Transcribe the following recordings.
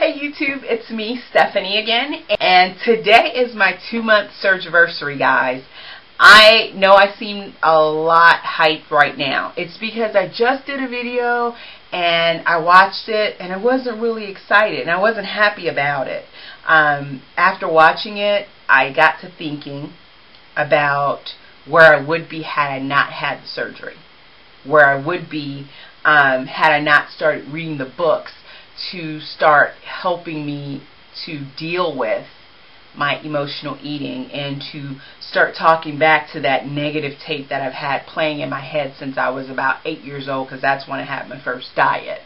Hey YouTube, it's me, Stephanie again, and today is my 2-month surgiversary, guys. I know I seem a lot hyped right now. It's because I just did a video and I watched it and I wasn't really excited and I wasn't happy about it. After watching it, I got to thinking about where I would be had I not had the surgery. Where I would be had I not started reading the books to start helping me to deal with my emotional eating and to start talking back to that negative tape that I've had playing in my head since I was about 8 years old, because that's when I had my first diet.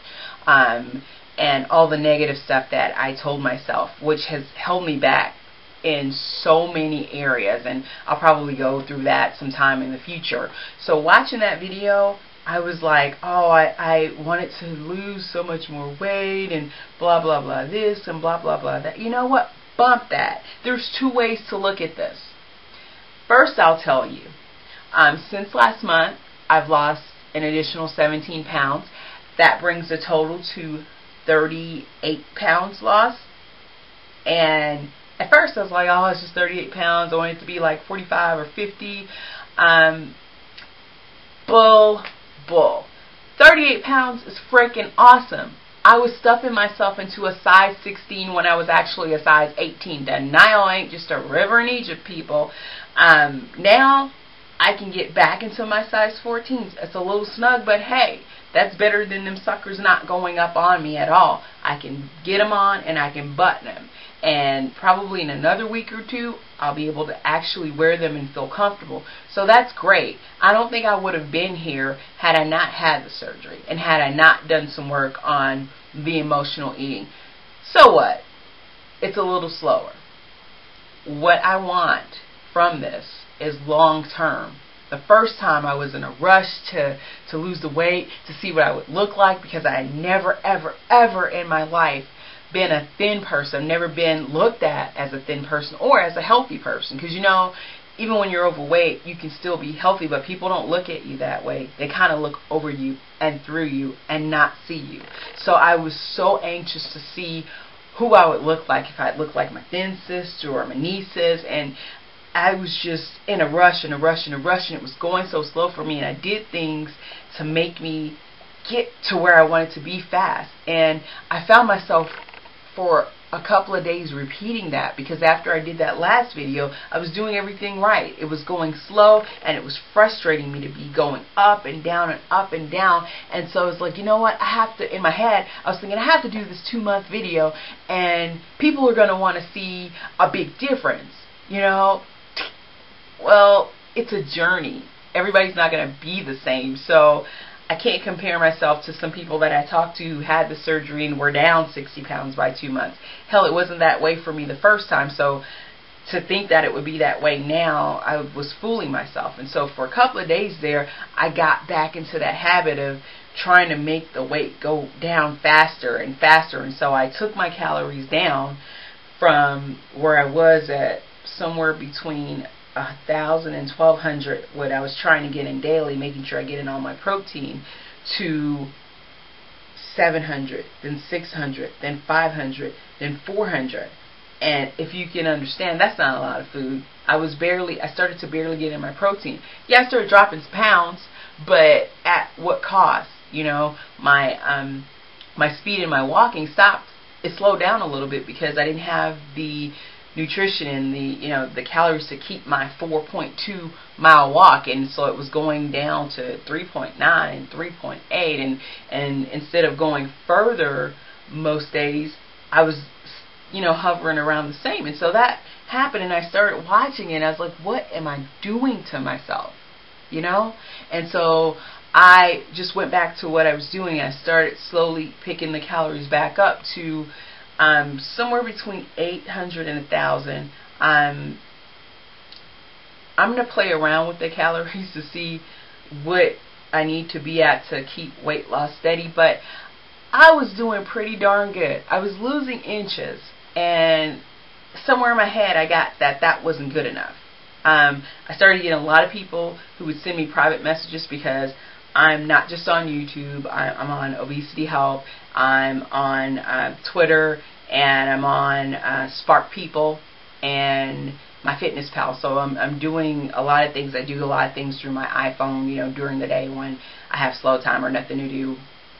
And all the negative stuff that I told myself, which has held me back in so many areas, and I'll probably go through that sometime in the future. So watching that video, I was like, oh, I wanted to lose so much more weight and blah, blah, blah this and blah, blah, blah that. You know what? Bump that. There's 2 ways to look at this. First, I'll tell you, since last month, I've lost an additional 17 pounds. That brings the total to 38 pounds lost. And at first, I was like, oh, it's just 38 pounds. I want it to be like 45 or 50. Bull. 38 pounds is freaking awesome. I was stuffing myself into a size 16 when I was actually a size 18. Denial ain't just a river in Egypt, people. Now I can get back into my size 14s. It's a little snug, but hey, that's better than them suckers not going up on me at all. I can get them on and I can button them. And probably in another week or 2, I'll be able to actually wear them and feel comfortable. So that's great. I don't think I would have been here had I not had the surgery and had I not done some work on the emotional eating. So what? It's a little slower. What I want from this is long term. The first time I was in a rush to lose the weight, to see what I would look like, because I had never, ever, ever in my life been a thin person, never been looked at as a thin person or as a healthy person. Because, you know, even when you're overweight, you can still be healthy, but people don't look at you that way. They kind of look over you and through you and not see you. So I was so anxious to see who I would look like, if I'd look like my thin sister or my nieces, and I was just in a rush and it was going so slow for me, and I did things to make me get to where I wanted to be fast. And I found myself for a couple of days repeating that, because after I did that last video, I was doing everything right. It was going slow and it was frustrating me to be going up and down and up and down. And so it's like, you know what, I have to, in my head, I was thinking I have to do this 2-month video and people are going to want to see a big difference, you know. Well, it's a journey. Everybody's not going to be the same. So I can't compare myself to some people that I talked to who had the surgery and were down 60 pounds by 2 months. Hell, it wasn't that way for me the first time. So to think that it would be that way now, I was fooling myself. And so for a couple of days there, I got back into that habit of trying to make the weight go down faster and faster. And so I took my calories down from where I was at somewhere between 1,000 and 1,200, what I was trying to get in daily, making sure I get in all my protein, to 700, then 600, then 500, then 400. And if you can understand, that's not a lot of food. I started to barely get in my protein. Yeah, I started dropping some pounds, but at what cost? You know, my speed in my walking stopped. It slowed down a little bit because I didn't have the nutrition and the calories to keep my 4.2 mile walk, and so it was going down to 3.9 and 3.8, and instead of going further most days, I was hovering around the same. And so that happened, and I started watching it and I was like, what am I doing to myself, and so I just went back to what I was doing. I started slowly picking the calories back up to somewhere between 800 and 1,000. I'm going to play around with the calories to see what I need to be at to keep weight loss steady, but I was doing pretty darn good. I was losing inches, and somewhere in my head I got that wasn't good enough. I started getting a lot of people who would send me private messages, because I'm not just on YouTube. I'm on Obesity Help. I'm on Twitter and I'm on Spark People and MyFitnessPal. So I'm doing a lot of things. I do a lot of things through my iPhone, you know, during the day when I have slow time or nothing to do,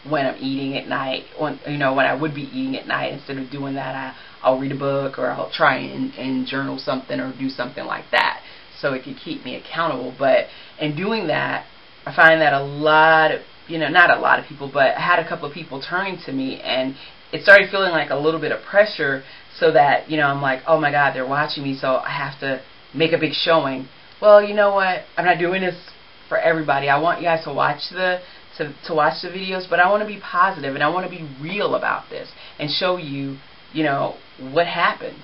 when I'm eating at night, when I would be eating at night. Instead of doing that, I'll read a book, or I'll try and journal something or do something like that, so it could keep me accountable. But in doing that, I find that a lot of, not a lot of people, but I had a couple of people turning to me, and it started feeling like a little bit of pressure, so that, I'm like, oh my God, they're watching me, so I have to make a big showing. Well, you know what? I'm not doing this for everybody. I want you guys to watch the watch the videos, but I want to be positive, and I want to be real about this and show you, what happens.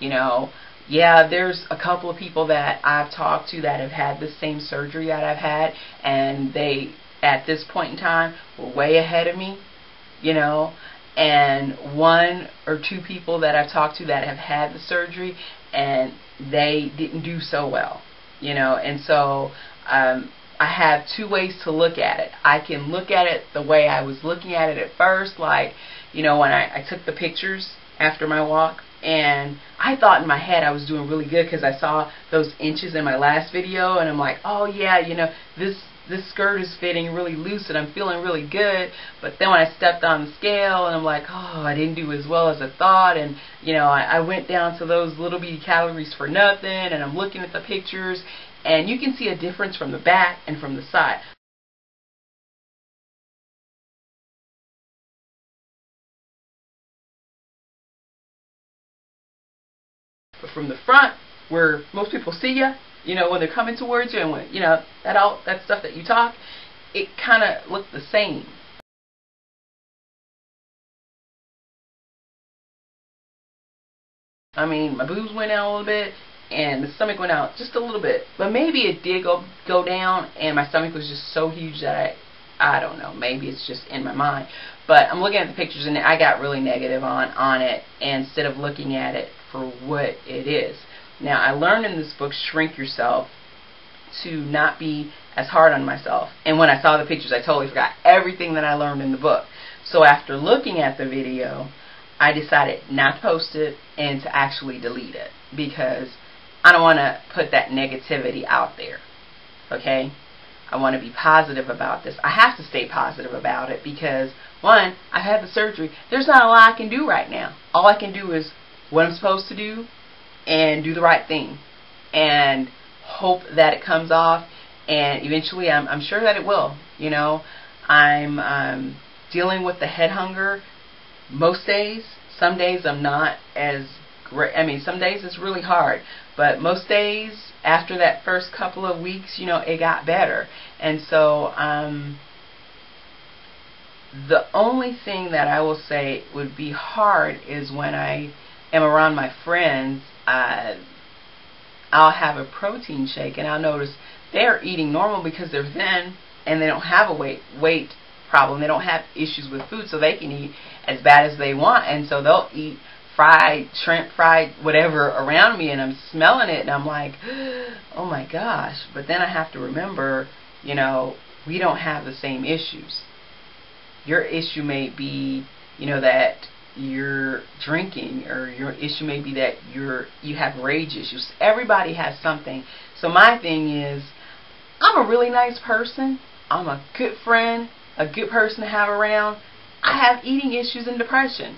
Yeah, there's a couple of people that I've talked to that have had the same surgery that I've had, and they, at this point in time, were way ahead of me, and one or two people that I've talked to that have had the surgery, and they didn't do so well, and so I have two ways to look at it. I can look at it the way I was looking at it at first, like, when I took the pictures after my walk, and I thought in my head I was doing really good because I saw those inches in my last video, and I'm like, oh yeah, this skirt is fitting really loose and I'm feeling really good. But then when I stepped on the scale, and I'm like, oh, I didn't do as well as I thought, and I went down to those little bitty calories for nothing, and I'm looking at the pictures, and you can see a difference from the back and from the side. But from the front, where most people see you, when they're coming towards you, and when, that stuff that you talk, it kind of looked the same. I mean, my boobs went out a little bit, and the stomach went out just a little bit. But maybe it did go down, and my stomach was just so huge that I don't know, maybe it's just in my mind. But I'm looking at the pictures, and I got really negative on it, instead of looking at it for what it is. Now, I learned in this book, Shrink Yourself, to not be as hard on myself. And when I saw the pictures, I totally forgot everything that I learned in the book. So after looking at the video, I decided not to post it and to actually delete it, because I don't want to put that negativity out there. Okay? I want to be positive about this. I have to stay positive about it because, one, I've had the surgery. There's not a lot I can do right now. All I can do is what I'm supposed to do and do the right thing and hope that it comes off, and eventually I'm sure that it will. I'm dealing with the head hunger most days. Some days I'm not as great. I mean, some days it's really hard, but most days after that first couple of weeks, it got better. And so the only thing that I will say would be hard is when I am around my friends. I'll have a protein shake, and I'll notice they're eating normal because they're thin and they don't have a weight problem. They don't have issues with food, so they can eat as bad as they want, and so they'll eat fried shrimp, fried whatever around me, and I'm smelling it, and I'm like, oh my gosh. But then I have to remember, we don't have the same issues. Your issue may be, that you're drinking, or your issue may be that you have rage issues. Everybody has something. So my thing is, I'm a really nice person. I'm a good friend, a good person to have around. I have eating issues and depression.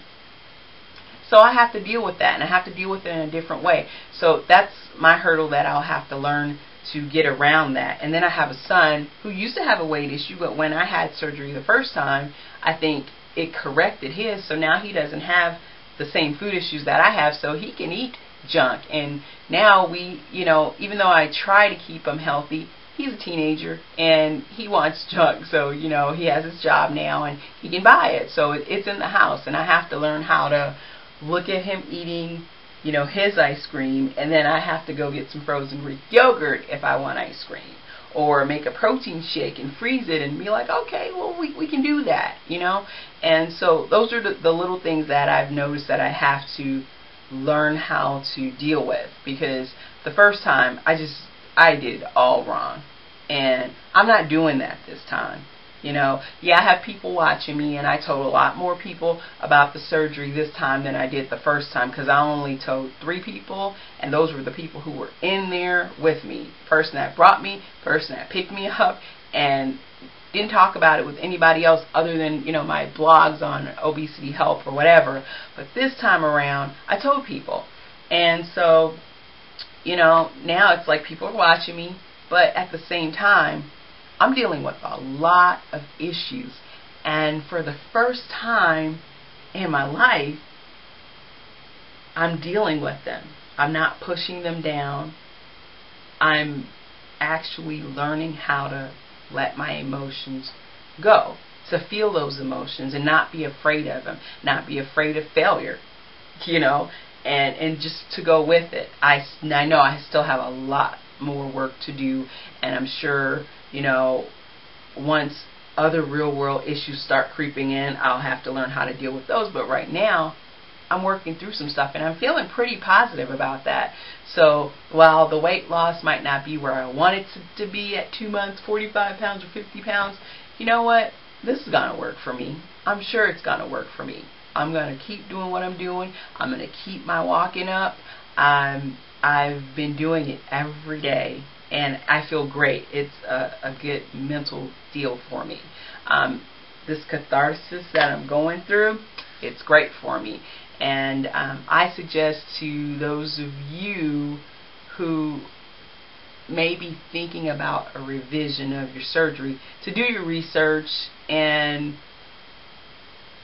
So I have to deal with that, and I have to deal with it in a different way. So that's my hurdle that I'll have to learn to get around that. And then I have a son who used to have a weight issue, but when I had surgery the first time, I think it corrected his, so now he doesn't have the same food issues that I have, so he can eat junk. And now we, even though I try to keep him healthy, he's a teenager and he wants junk. So, he has his job now and he can buy it. So it's in the house, and I have to learn how to look at him eating, his ice cream, and then I have to go get some frozen Greek yogurt if I want ice cream. Or make a protein shake and freeze it and be like, okay, well, we can do that, And so those are the little things that I've noticed that I have to learn how to deal with. Because the first time, I did it all wrong. And I'm not doing that this time. You know, yeah, I have people watching me, and I told a lot more people about the surgery this time than I did the first time, because I only told 3 people, and those were the people who were in there with me. Person that brought me, person that picked me up, and didn't talk about it with anybody else other than, you know, my blogs on obesity help or whatever. But this time around, I told people. And so, you know, now it's like people are watching me, but at the same time, I'm dealing with a lot of issues. And for the first time in my life, I'm dealing with them. I'm not pushing them down. I'm actually learning how to let my emotions go, to feel those emotions and not be afraid of them, not be afraid of failure, you know, and just to go with it. I know I still have a lot more work to do, and I'm sure, you know, once other real world issues start creeping in, I'll have to learn how to deal with those. But right now, I'm working through some stuff, and I'm feeling pretty positive about that. So while the weight loss might not be where I want it to be at 2 months, 45 pounds or 50 pounds, you know what? This is going to work for me. I'm sure it's going to work for me. I'm going to keep doing what I'm doing. I'm going to keep my walking up. I've been doing it every day, and I feel great. It's a good mental deal for me. This catharsis that I'm going through, it's great for me. And I suggest to those of you who may be thinking about a revision of your surgery to do your research, and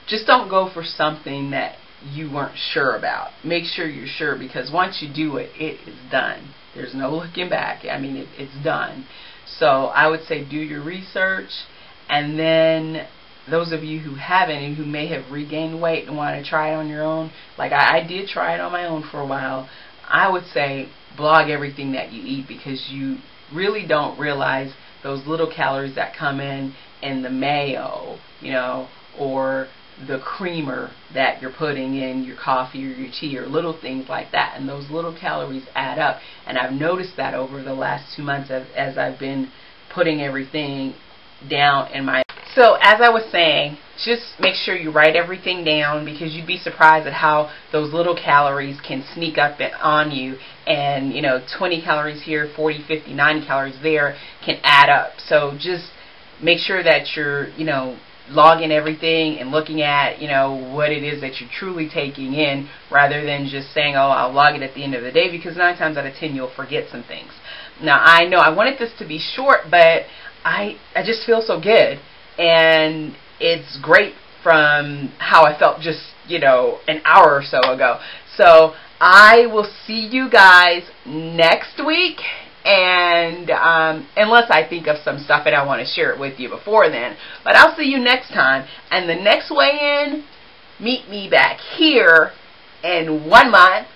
just don't go for something that you weren't sure about. Make sure you're sure, because once you do it, it is done. There's no looking back. I mean, it's done. So I would say do your research, and then those of you who haven't and who may have regained weight and want to try it on your own, like I did try it on my own for a while, I would say blog everything that you eat, because you really don't realize those little calories that come in the mayo, you know, or the creamer that you're putting in your coffee or your tea, or little things like that. And those little calories add up. And I've noticed that over the last 2 months as I've been putting everything down in my... So as I was saying, just make sure you write everything down, because you'd be surprised at how those little calories can sneak up on you. And, you know, 20 calories here, 40, 50, 90 calories there can add up. So just make sure that you're, you know, logging everything and looking at, you know, what it is that you're truly taking in, rather than just saying, oh, I'll log it at the end of the day, because 9 times out of 10 you'll forget some things. Now, I know I wanted this to be short, but I just feel so good, and it's great from how I felt just, you know, an hour or so ago. So I will see you guys next week. And unless I think of some stuff and I want to share it with you before then. But I'll see you next time. And the next weigh-in, meet me back here in 1 month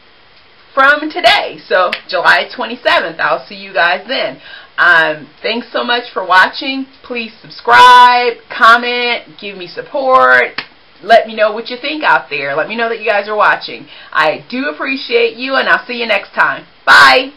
from today. So July 27th. I'll see you guys then. Thanks so much for watching. Please subscribe, comment, give me support. Let me know what you think out there. Let me know that you guys are watching. I do appreciate you, and I'll see you next time. Bye.